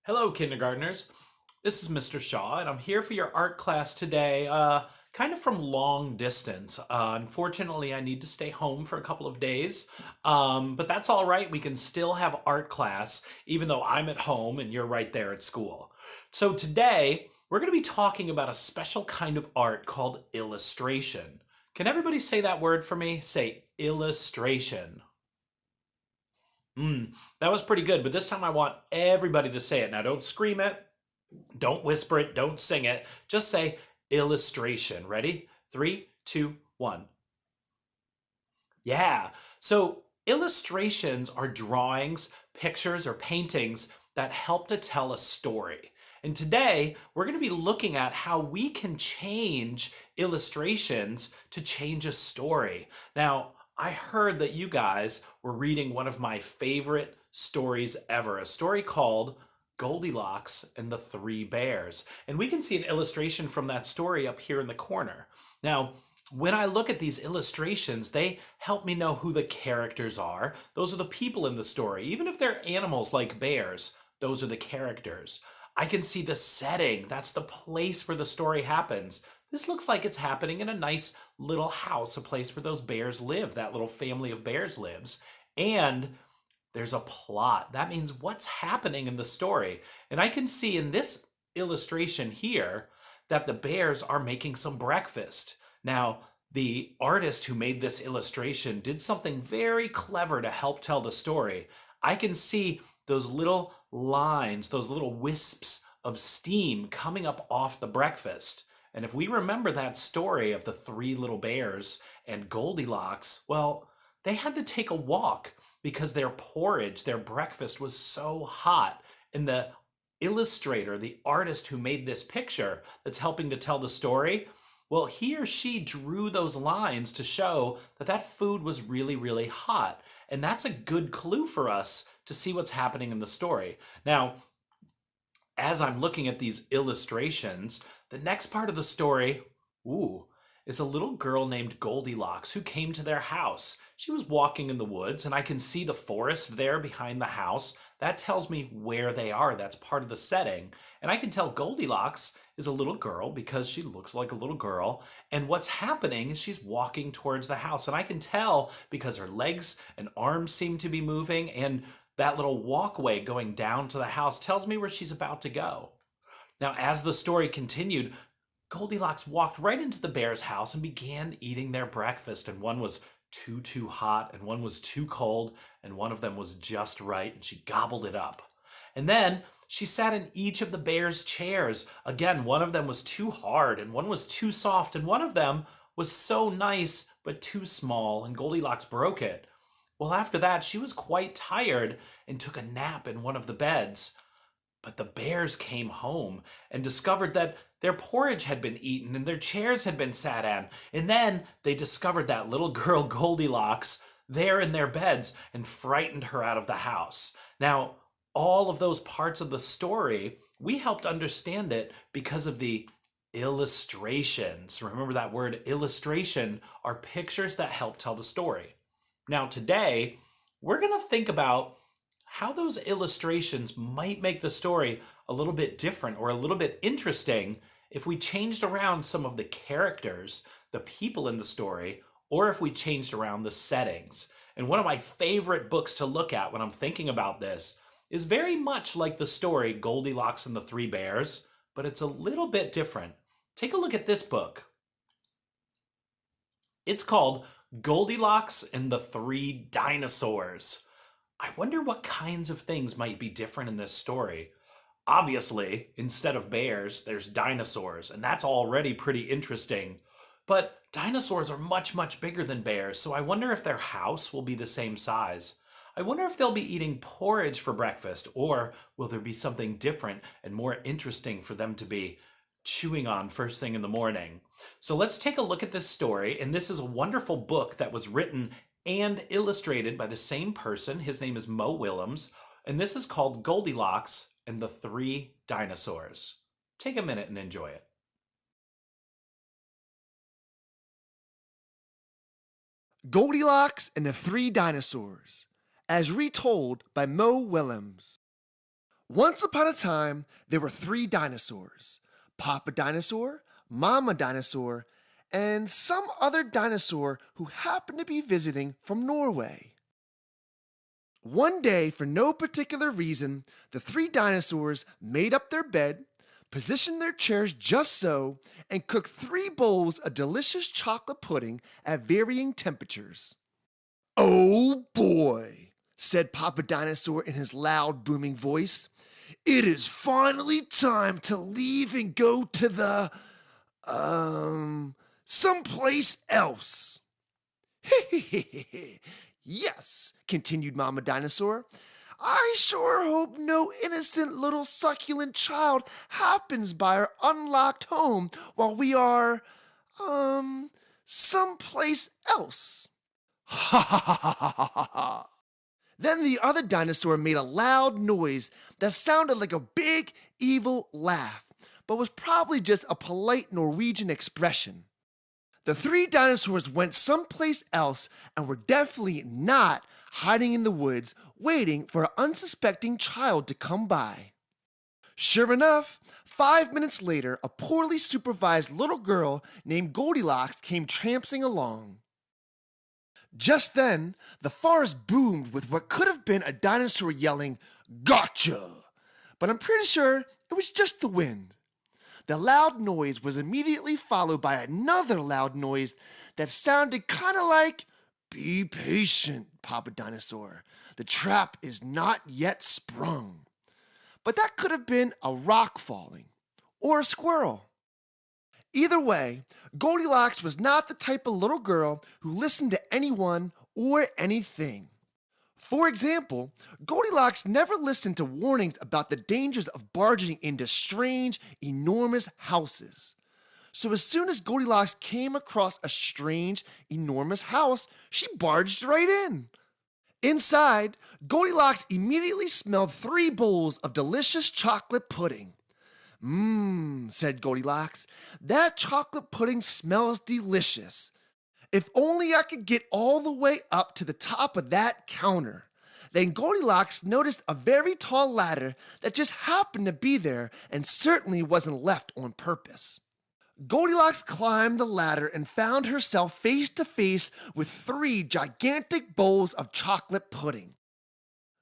Hello, kindergartners. This is Mr. Shaw, and I'm here for your art class today, kind of from long distance. Unfortunately, I need to stay home for a couple of days, but that's all right. We can still have art class, even though I'm at home and you're right there at school. So today, we're going to be talking about a special kind of art called illustration. Can everybody say that word for me? Say illustration. That was pretty good, but this time I want everybody to say it. Now, don't scream it. Don't whisper it, don't sing it. Just say illustration. Ready? Three, two, one. Yeah. So illustrations are drawings, pictures, or paintings that help to tell a story. And today we're going to be looking at how we can change illustrations to change a story. Now, I heard that you guys were reading one of my favorite stories ever, a story called Goldilocks and the Three Bears. And we can see an illustration from that story up here in the corner. Now, when I look at these illustrations, they help me know who the characters are. Those are the people in the story. Even if they're animals like bears, those are the characters. I can see the setting. That's the place where the story happens. This looks like it's happening in a nice little house, a place where those bears live, that little family of bears lives. And there's a plot. That means what's happening in the story. And I can see in this illustration here that the bears are making some breakfast. Now, the artist who made this illustration did something very clever to help tell the story. I can see those little lines, those little wisps of steam coming up off the breakfast. And if we remember that story of the three little bears and Goldilocks, well, they had to take a walk because their porridge, their breakfast was so hot. And the illustrator, the artist who made this picture that's helping to tell the story, well, he or she drew those lines to show that that food was really, really hot. And that's a good clue for us to see what's happening in the story. Now, as I'm looking at these illustrations, the next part of the story, ooh, is a little girl named Goldilocks who came to their house. She was walking in the woods, and I can see the forest there behind the house. That tells me where they are. That's part of the setting. And I can tell Goldilocks is a little girl because she looks like a little girl. And what's happening is she's walking towards the house. And I can tell because her legs and arms seem to be moving, and that little walkway going down to the house tells me where she's about to go. Now, as the story continued, Goldilocks walked right into the bear's house and began eating their breakfast. And one was too hot, and one was too cold, and one of them was just right, and she gobbled it up. And then she sat in each of the bear's chairs. Again, one of them was too hard, and one was too soft, and one of them was so nice but too small, and Goldilocks broke it. Well, after that, she was quite tired and took a nap in one of the beds. But the bears came home and discovered that their porridge had been eaten and their chairs had been sat on. And then they discovered that little girl Goldilocks there in their beds and frightened her out of the house. Now, all of those parts of the story, we helped understand it because of the illustrations. Remember that word illustration are pictures that help tell the story. Now, today, we're going to think about how those illustrations might make the story a little bit different or a little bit interesting if we changed around some of the characters, the people in the story, or if we changed around the settings. And one of my favorite books to look at when I'm thinking about this is very much like the story Goldilocks and the Three Bears, but it's a little bit different. Take a look at this book. It's called Goldilocks and the Three Dinosaurs. I wonder what kinds of things might be different in this story. Obviously, instead of bears, there's dinosaurs, and that's already pretty interesting. But dinosaurs are much, much bigger than bears, so I wonder if their house will be the same size. I wonder if they'll be eating porridge for breakfast, or will there be something different and more interesting for them to be chewing on first thing in the morning? So let's take a look at this story, and this is a wonderful book that was written and illustrated by the same person. His name is Mo Willems, and this is called Goldilocks and the Three Dinosaurs. Take a minute and enjoy it. Goldilocks and the Three Dinosaurs, as retold by Mo Willems. Once upon a time, there were three dinosaurs: Papa Dinosaur, Mama Dinosaur, and some other dinosaur who happened to be visiting from Norway. One day, for no particular reason, the three dinosaurs made up their bed, positioned their chairs just so, and cooked three bowls of delicious chocolate pudding at varying temperatures. "Oh boy," said Papa Dinosaur in his loud, booming voice. "It is finally time to leave and go to someplace else." "Yes," continued Mama Dinosaur. "I sure hope no innocent little succulent child happens by our unlocked home while we are, someplace else." Ha ha ha ha ha ha ha. Then the other dinosaur made a loud noise that sounded like a big, evil laugh, but was probably just a polite Norwegian expression. The three dinosaurs went someplace else and were definitely not hiding in the woods waiting for an unsuspecting child to come by. Sure enough, 5 minutes later, a poorly supervised little girl named Goldilocks came tramping along. Just then, the forest boomed with what could have been a dinosaur yelling, "Gotcha!" But I'm pretty sure it was just the wind. The loud noise was immediately followed by another loud noise that sounded kind of like, "Be patient, Papa Dinosaur. The trap is not yet sprung." But that could have been a rock falling or a squirrel. Either way, Goldilocks was not the type of little girl who listened to anyone or anything. For example, Goldilocks never listened to warnings about the dangers of barging into strange, enormous houses. So as soon as Goldilocks came across a strange, enormous house, she barged right in. Inside, Goldilocks immediately smelled 3 bowls of delicious chocolate pudding. "Mmm," said Goldilocks, "that chocolate pudding smells delicious. If only I could get all the way up to the top of that counter." Then Goldilocks noticed a very tall ladder that just happened to be there and certainly wasn't left on purpose. Goldilocks climbed the ladder and found herself face to face with 3 gigantic bowls of chocolate pudding.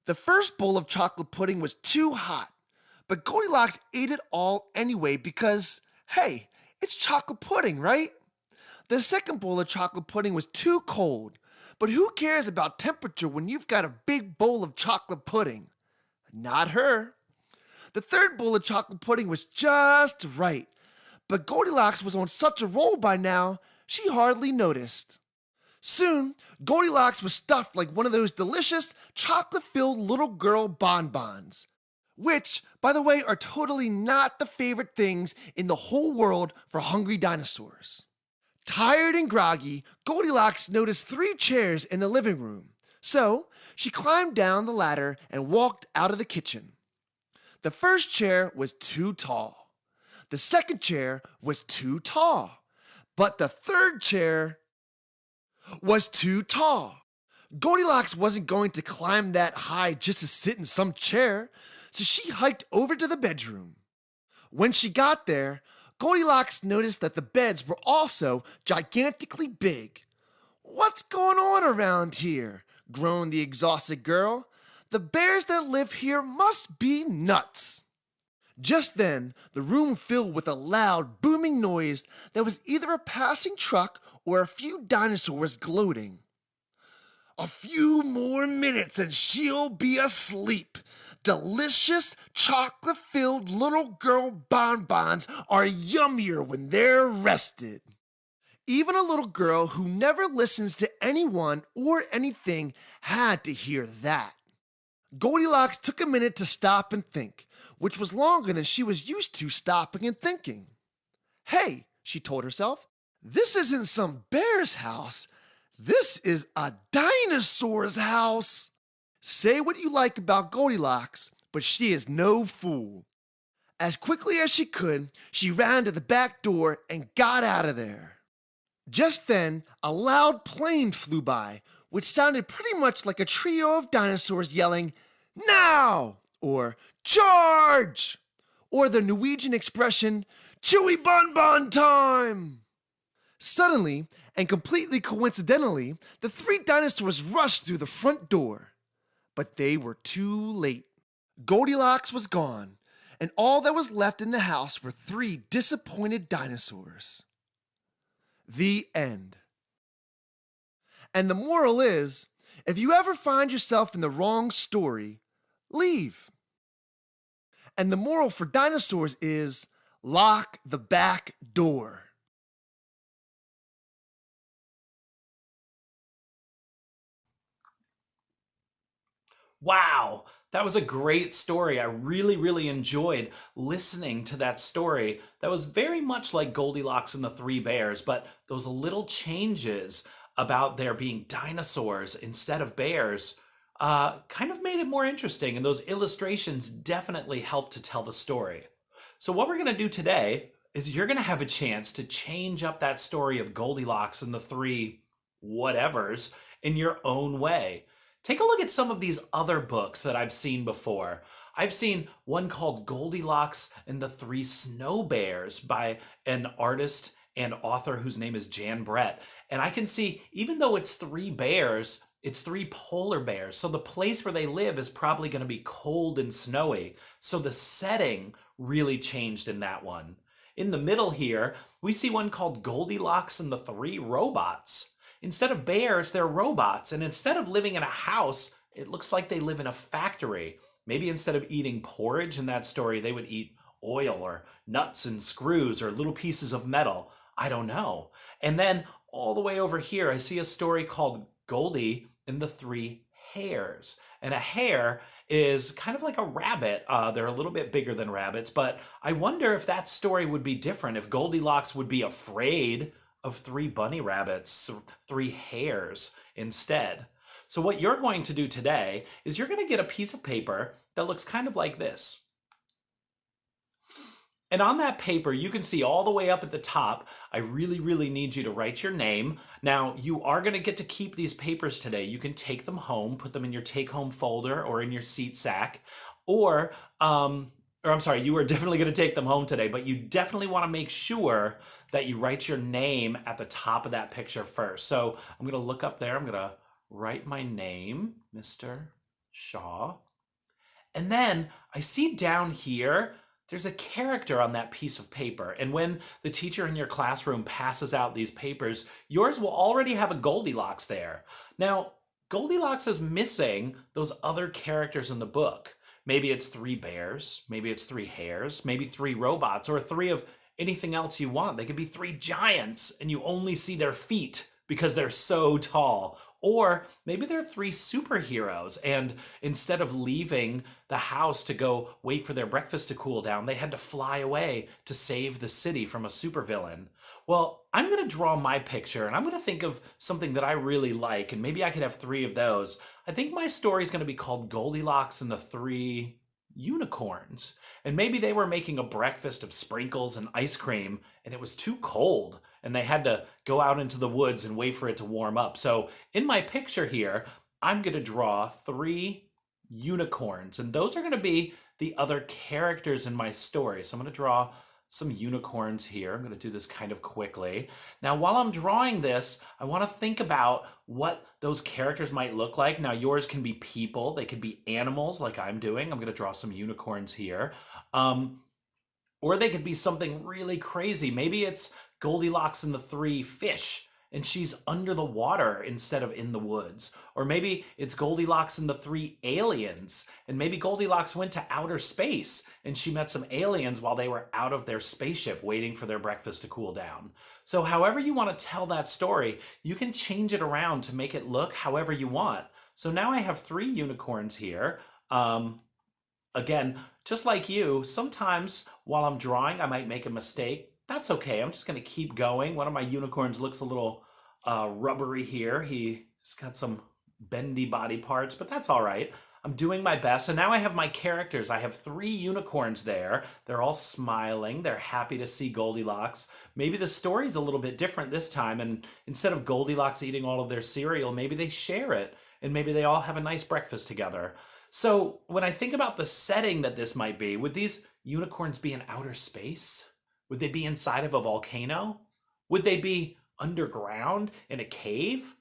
The first bowl of chocolate pudding was too hot, but Goldilocks ate it all anyway because, hey, it's chocolate pudding, right? The second bowl of chocolate pudding was too cold, but who cares about temperature when you've got a big bowl of chocolate pudding? Not her. The third bowl of chocolate pudding was just right, but Goldilocks was on such a roll by now, she hardly noticed. Soon, Goldilocks was stuffed like one of those delicious chocolate-filled little girl bonbons, which, by the way, are totally not the favorite things in the whole world for hungry dinosaurs. Tired and groggy, Goldilocks noticed 3 chairs in the living room, so she climbed down the ladder and walked out of the kitchen. The first chair was too tall. The second chair was too tall. But the third chair was too tall. Goldilocks wasn't going to climb that high just to sit in some chair, so she hiked over to the bedroom. When she got there, Goldilocks noticed that the beds were also gigantically big. "What's going on around here?" groaned the exhausted girl. "The bears that live here must be nuts." Just then, the room filled with a loud, booming noise that was either a passing truck or a few dinosaurs gloating. "A few more minutes and she'll be asleep. Delicious, chocolate-filled little girl bonbons are yummier when they're rested." Even a little girl who never listens to anyone or anything had to hear that. Goldilocks took a minute to stop and think, which was longer than she was used to stopping and thinking. "Hey," she told herself, "this isn't some bear's house. This is a dinosaur's house." Say what you like about Goldilocks, but she is no fool. As quickly as she could, she ran to the back door and got out of there. Just then, a loud plane flew by, which sounded pretty much like a trio of dinosaurs yelling, "Now!" or charge, or the Norwegian expression chewy bun bun time. Suddenly, and completely coincidentally, the three dinosaurs rushed through the front door. But they were too late. Goldilocks was gone, and all that was left in the house were three disappointed dinosaurs. The end. And the moral is, if you ever find yourself in the wrong story, leave. And the moral for dinosaurs is, lock the back door. Wow, that was a great story. I really, really enjoyed listening to that story. That was very much like Goldilocks and the Three Bears, but those little changes about there being dinosaurs instead of bears kind of made it more interesting. And those illustrations definitely helped to tell the story. So, what we're going to do today is you're going to have a chance to change up that story of Goldilocks and the three whatevers in your own way. Take a look at some of these other books that I've seen before. I've seen one called Goldilocks and the Three Snow Bears by an artist and author whose name is Jan Brett. And I can see, even though it's three bears, it's three polar bears. So the place where they live is probably going to be cold and snowy. So the setting really changed in that one. In the middle here, we see one called Goldilocks and the Three Robots. Instead of bears, they're robots. And instead of living in a house, it looks like they live in a factory. Maybe instead of eating porridge in that story, they would eat oil or nuts and screws or little pieces of metal. I don't know. And then all the way over here, I see a story called Goldie and the Three Hares. And a hare is kind of like a rabbit. They're a little bit bigger than rabbits, but I wonder if that story would be different, if Goldilocks would be afraid of three bunny rabbits, three hares instead. So what you're going to do today is you're going to get a piece of paper that looks kind of like this. And on that paper, you can see all the way up at the top, I really, really need you to write your name. Now, you are going to get to keep these papers today. You can take them home, put them in your take-home folder or in your seat sack, or I'm sorry, you are definitely going to take them home today, but you definitely want to make sure that you write your name at the top of that picture first. So I'm going to look up there. I'm going to write my name, Mr. Shaw. And then I see down here, there's a character on that piece of paper. And when the teacher in your classroom passes out these papers, yours will already have a Goldilocks there. Now, Goldilocks is missing those other characters in the book. Maybe it's three bears, maybe it's three hares, maybe three robots, or three of anything else you want. They could be three giants and you only see their feet because they're so tall. Or maybe they're three superheroes, and instead of leaving the house to go wait for their breakfast to cool down, they had to fly away to save the city from a supervillain. Well, I'm going to draw my picture, and I'm going to think of something that I really like, and maybe I could have three of those. I think my story is going to be called Goldilocks and the Three Unicorns. And maybe they were making a breakfast of sprinkles and ice cream, and it was too cold, and they had to go out into the woods and wait for it to warm up. So in my picture here, I'm going to draw three unicorns, and those are going to be the other characters in my story. So I'm going to draw some unicorns here. I'm going to do this kind of quickly. Now, while I'm drawing this, I want to think about what those characters might look like. Now, yours can be people. They could be animals like I'm doing. I'm going to draw some unicorns here. Or they could be something really crazy. Maybe it's Goldilocks and the Three Fish, and she's under the water instead of in the woods. Or maybe it's Goldilocks and the Three Aliens, and maybe Goldilocks went to outer space and she met some aliens while they were out of their spaceship waiting for their breakfast to cool down. So however you want to tell that story, you can change it around to make it look however you want. So now I have three unicorns here. Again, just like you, sometimes while I'm drawing, I might make a mistake. That's okay. I'm just going to keep going. One of my unicorns looks a little rubbery here. He's got some bendy body parts, but that's all right. I'm doing my best. And now I have my characters. I have three unicorns there. They're all smiling. They're happy to see Goldilocks. Maybe the story's a little bit different this time. And instead of Goldilocks eating all of their cereal, maybe they share it. And maybe they all have a nice breakfast together. So when I think about the setting that this might be, would these unicorns be in outer space? Would they be inside of a volcano? Would they be underground in a cave?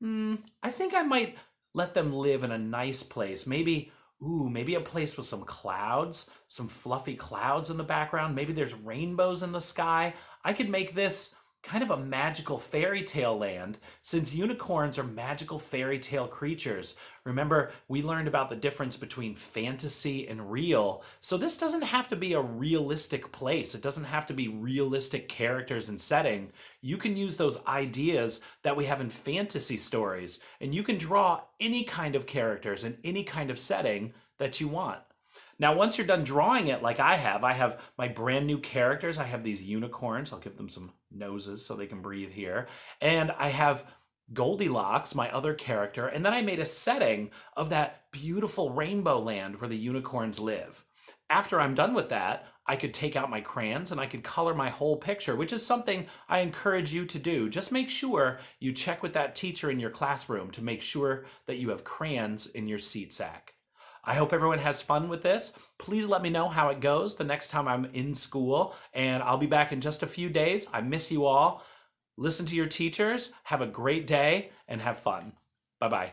I think I might let them live in a nice place. Maybe a place with some clouds, some fluffy clouds in the background. Maybe there's rainbows in the sky. I could make this kind of a magical fairy tale land since unicorns are magical fairy tale creatures. Remember, we learned about the difference between fantasy and real. So this doesn't have to be a realistic place. It doesn't have to be realistic characters and setting. You can use those ideas that we have in fantasy stories, and you can draw any kind of characters in any kind of setting that you want. Now, once you're done drawing it like I have my brand new characters. I have these unicorns. I'll give them some noses so they can breathe here. And I have Goldilocks, my other character. And then I made a setting of that beautiful rainbow land where the unicorns live. After I'm done with that, I could take out my crayons and I could color my whole picture, which is something I encourage you to do. Just make sure you check with that teacher in your classroom to make sure that you have crayons in your seat sack. I hope everyone has fun with this. Please let me know how it goes the next time I'm in school, and I'll be back in just a few days. I miss you all. Listen to your teachers. Have a great day and have fun. Bye bye.